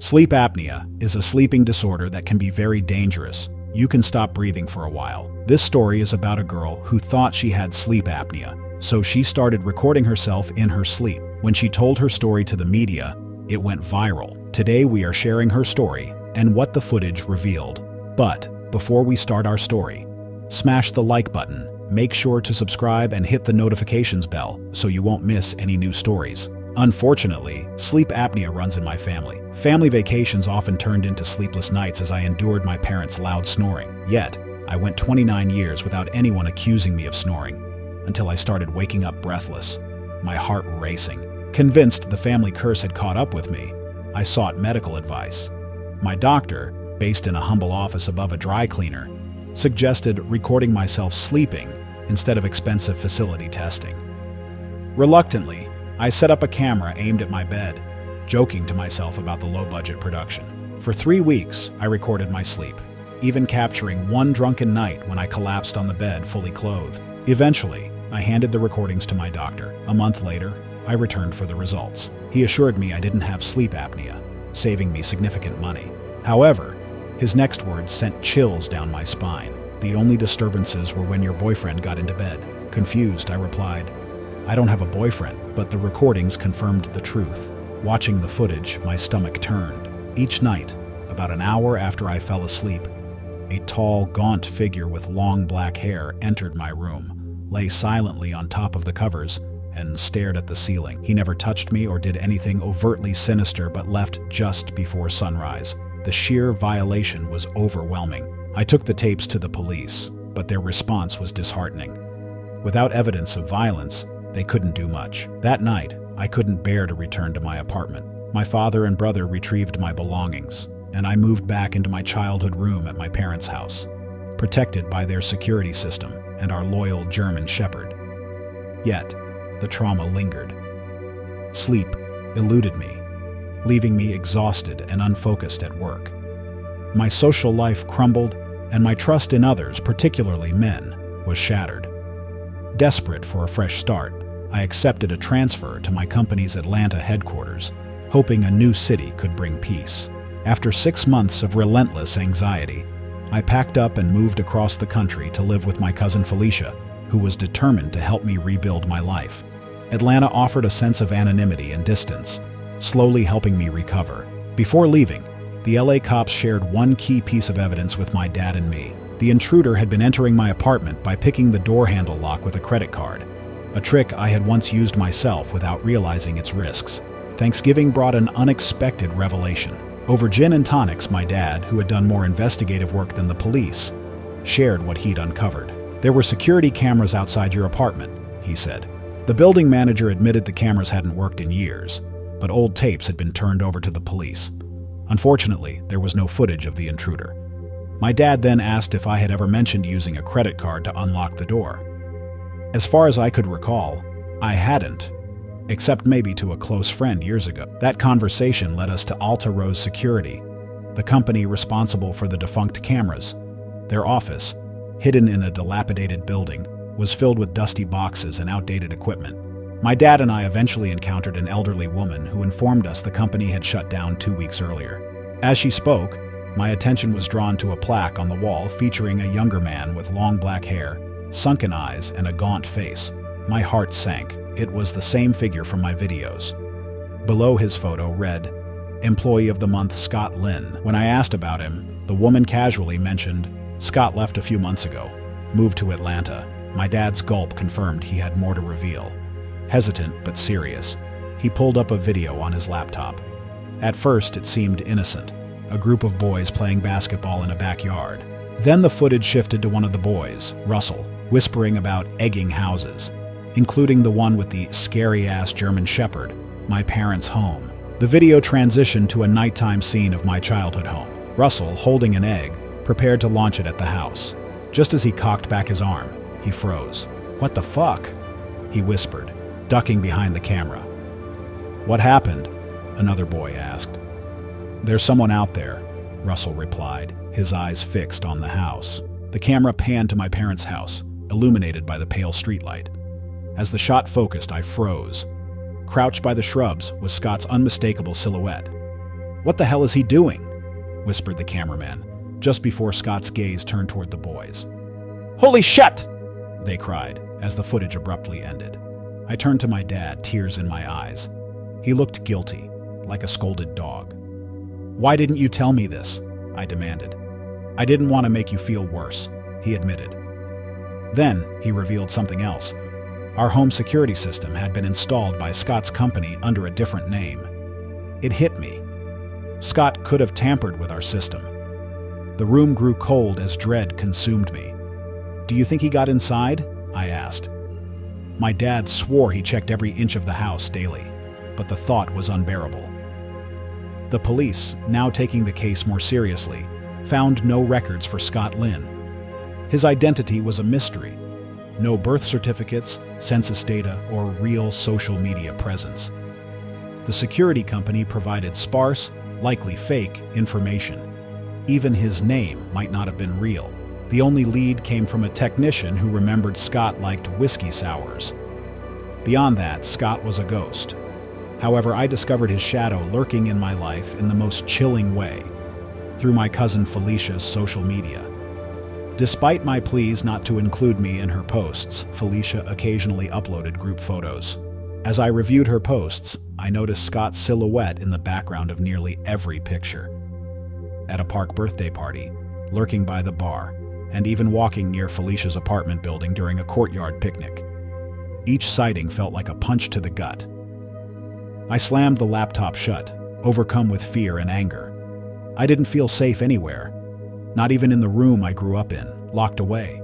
Sleep apnea is a sleeping disorder that can be very dangerous. You can stop breathing for a while. This story is about a girl who thought she had sleep apnea, so she started recording herself in her sleep. When she told her story to the media, it went viral. Today we are sharing her story and what the footage revealed. But before we start our story, smash the like button, make sure to subscribe and hit the notifications bell so you won't miss any new stories. Unfortunately, sleep apnea runs in my family. Family vacations often turned into sleepless nights as I endured my parents' loud snoring. Yet, I went 29 years without anyone accusing me of snoring, until I started waking up breathless, my heart racing. Convinced the family curse had caught up with me, I sought medical advice. My doctor, based in a humble office above a dry cleaner, suggested recording myself sleeping instead of expensive facility testing. Reluctantly, I set up a camera aimed at my bed, joking to myself about the low-budget production. For 3 weeks, I recorded my sleep, even capturing one drunken night when I collapsed on the bed fully clothed. Eventually, I handed the recordings to my doctor. A month later, I returned for the results. He assured me I didn't have sleep apnea, saving me significant money. However, his next words sent chills down my spine. The only disturbances were when your boyfriend got into bed. Confused, I replied, I don't have a boyfriend, but the recordings confirmed the truth. Watching the footage, my stomach turned. Each night, about an hour after I fell asleep, a tall, gaunt figure with long black hair entered my room, lay silently on top of the covers, and stared at the ceiling. He never touched me or did anything overtly sinister, but left just before sunrise. The sheer violation was overwhelming. I took the tapes to the police, but their response was disheartening. Without evidence of violence, they couldn't do much. That night, I couldn't bear to return to my apartment. My father and brother retrieved my belongings, and I moved back into my childhood room at my parents' house, protected by their security system and our loyal German shepherd. Yet, the trauma lingered. Sleep eluded me, leaving me exhausted and unfocused at work. My social life crumbled, and my trust in others, particularly men, was shattered. Desperate for a fresh start, I accepted a transfer to my company's Atlanta headquarters, hoping a new city could bring peace. After 6 months of relentless anxiety, I packed up and moved across the country to live with my cousin Felicia, who was determined to help me rebuild my life. Atlanta offered a sense of anonymity and distance, slowly helping me recover. Before leaving, the LA cops shared one key piece of evidence with my dad and me. The intruder had been entering my apartment by picking the door handle lock with a credit card, a trick I had once used myself without realizing its risks. Thanksgiving brought an unexpected revelation. Over gin and tonics, my dad, who had done more investigative work than the police, shared what he'd uncovered. There were security cameras outside your apartment, he said. The building manager admitted the cameras hadn't worked in years, but old tapes had been turned over to the police. Unfortunately, there was no footage of the intruder. My dad then asked if I had ever mentioned using a credit card to unlock the door. As far as I could recall, I hadn't, except maybe to a close friend years ago. That conversation led us to Alta Rose Security, the company responsible for the defunct cameras. Their office, hidden in a dilapidated building, was filled with dusty boxes and outdated equipment. My dad and I eventually encountered an elderly woman who informed us the company had shut down 2 weeks earlier. As she spoke, my attention was drawn to a plaque on the wall featuring a younger man with long black hair, sunken eyes, and a gaunt face. My heart sank. It was the same figure from my videos. Below his photo read, Employee of the Month Scott Lynn. When I asked about him, the woman casually mentioned, Scott left a few months ago, moved to Atlanta. My dad's gulp confirmed he had more to reveal. Hesitant but serious, he pulled up a video on his laptop. At first, it seemed innocent, a group of boys playing basketball in a backyard. Then the footage shifted to one of the boys, Russell, whispering about egging houses, including the one with the scary-ass German shepherd, my parents' home. The video transitioned to a nighttime scene of my childhood home. Russell, holding an egg, prepared to launch it at the house. Just as he cocked back his arm, he froze. "What the fuck?" he whispered, ducking behind the camera. "What happened?" another boy asked. "There's someone out there," Russell replied, his eyes fixed on the house. The camera panned to my parents' house, illuminated by the pale streetlight. As the shot focused, I froze. Crouched by the shrubs was Scott's unmistakable silhouette. "What the hell is he doing?" whispered the cameraman, just before Scott's gaze turned toward the boys. "Holy shit!" they cried, as the footage abruptly ended. I turned to my dad, tears in my eyes. He looked guilty, like a scolded dog. "Why didn't you tell me this?" I demanded. "I didn't want to make you feel worse," he admitted. Then he revealed something else. Our home security system had been installed by Scott's company under a different name. It hit me. Scott could have tampered with our system. The room grew cold as dread consumed me. "Do you think he got inside?" I asked. My dad swore he checked every inch of the house daily, but the thought was unbearable. The police, now taking the case more seriously, found no records for Scott Lynn. His identity was a mystery. No birth certificates, census data, or real social media presence. The security company provided sparse, likely fake, information. Even his name might not have been real. The only lead came from a technician who remembered Scott liked whiskey sours. Beyond that, Scott was a ghost. However, I discovered his shadow lurking in my life in the most chilling way, through my cousin Felicia's social media. Despite my pleas not to include me in her posts, Felicia occasionally uploaded group photos. As I reviewed her posts, I noticed Scott's silhouette in the background of nearly every picture. At a park birthday party, lurking by the bar, and even walking near Felicia's apartment building during a courtyard picnic. Each sighting felt like a punch to the gut. I slammed the laptop shut, overcome with fear and anger. I didn't feel safe anywhere, not even in the room I grew up in, locked away.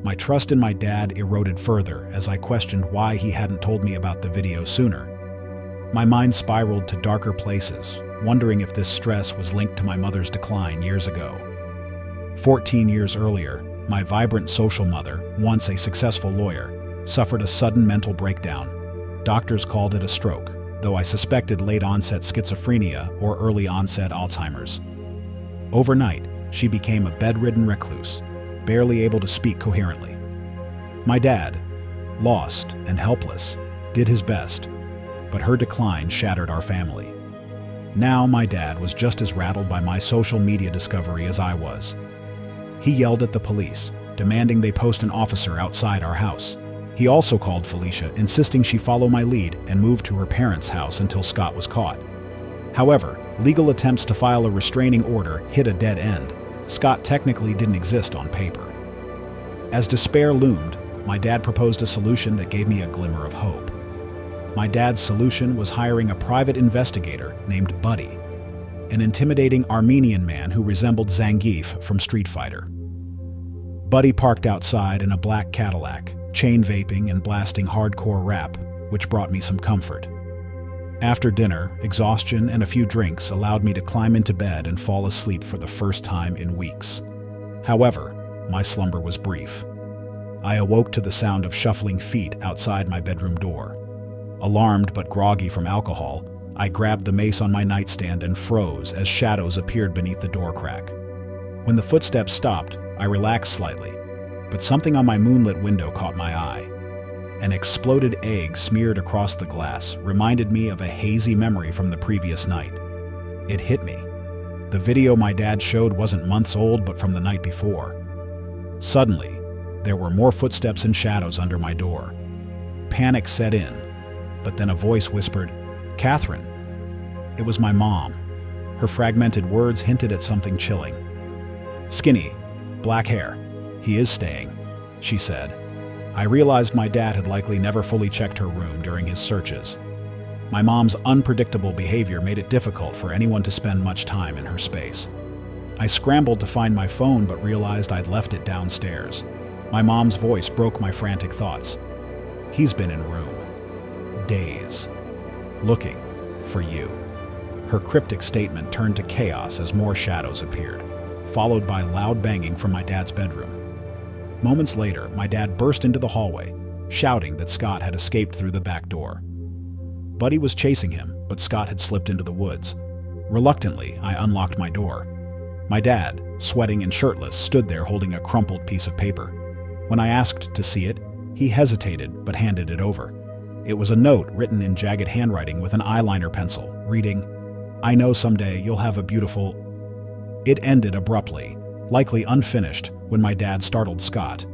My trust in my dad eroded further as I questioned why he hadn't told me about the video sooner. My mind spiraled to darker places, wondering if this stress was linked to my mother's decline years ago. 14 years earlier, my vibrant social mother, once a successful lawyer, suffered a sudden mental breakdown. Doctors called it a stroke, though I suspected late-onset schizophrenia or early-onset Alzheimer's. Overnight, she became a bedridden recluse, barely able to speak coherently. My dad, lost and helpless, did his best, but her decline shattered our family. Now my dad was just as rattled by my social media discovery as I was. He yelled at the police, demanding they post an officer outside our house. He also called Felicia, insisting she follow my lead and move to her parents' house until Scott was caught. However, legal attempts to file a restraining order hit a dead end. Scott technically didn't exist on paper. As despair loomed, my dad proposed a solution that gave me a glimmer of hope. My dad's solution was hiring a private investigator named Buddy, an intimidating Armenian man who resembled Zangief from Street Fighter. Buddy parked outside in a black Cadillac, chain vaping and blasting hardcore rap, which brought me some comfort. After dinner, exhaustion and a few drinks allowed me to climb into bed and fall asleep for the first time in weeks. However, my slumber was brief. I awoke to the sound of shuffling feet outside my bedroom door. Alarmed but groggy from alcohol, I grabbed the mace on my nightstand and froze as shadows appeared beneath the door crack. When the footsteps stopped, I relaxed slightly, but something on my moonlit window caught my eye. An exploded egg smeared across the glass reminded me of a hazy memory from the previous night. It hit me. The video my dad showed wasn't months old, but from the night before. Suddenly, there were more footsteps and shadows under my door. Panic set in, but then a voice whispered, "Catherine." It was my mom. Her fragmented words hinted at something chilling. "Skinny, black hair. He is staying," she said. I realized my dad had likely never fully checked her room during his searches. My mom's unpredictable behavior made it difficult for anyone to spend much time in her space. I scrambled to find my phone but realized I'd left it downstairs. My mom's voice broke my frantic thoughts. "He's been in room days, looking for you." Her cryptic statement turned to chaos as more shadows appeared, followed by loud banging from my dad's bedroom. Moments later, my dad burst into the hallway, shouting that Scott had escaped through the back door. Buddy was chasing him, but Scott had slipped into the woods. Reluctantly, I unlocked my door. My dad, sweating and shirtless, stood there holding a crumpled piece of paper. When I asked to see it, he hesitated but handed it over. It was a note written in jagged handwriting with an eyeliner pencil, reading, I know someday you'll have a beautiful... It ended abruptly, likely unfinished, when my dad startled Scott.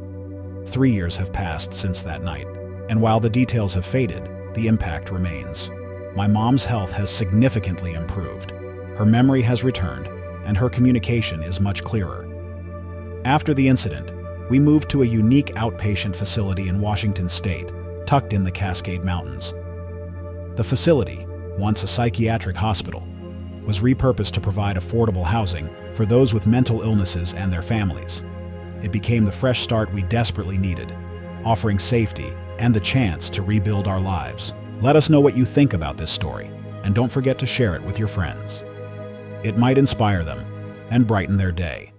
3 years have passed since that night, and while the details have faded, the impact remains. My mom's health has significantly improved. Her memory has returned, and her communication is much clearer. After the incident, we moved to a unique outpatient facility in Washington State, tucked in the Cascade Mountains. The facility, once a psychiatric hospital, was repurposed to provide affordable housing for those with mental illnesses and their families. It became the fresh start we desperately needed, offering safety and the chance to rebuild our lives. Let us know what you think about this story, and don't forget to share it with your friends. It might inspire them and brighten their day.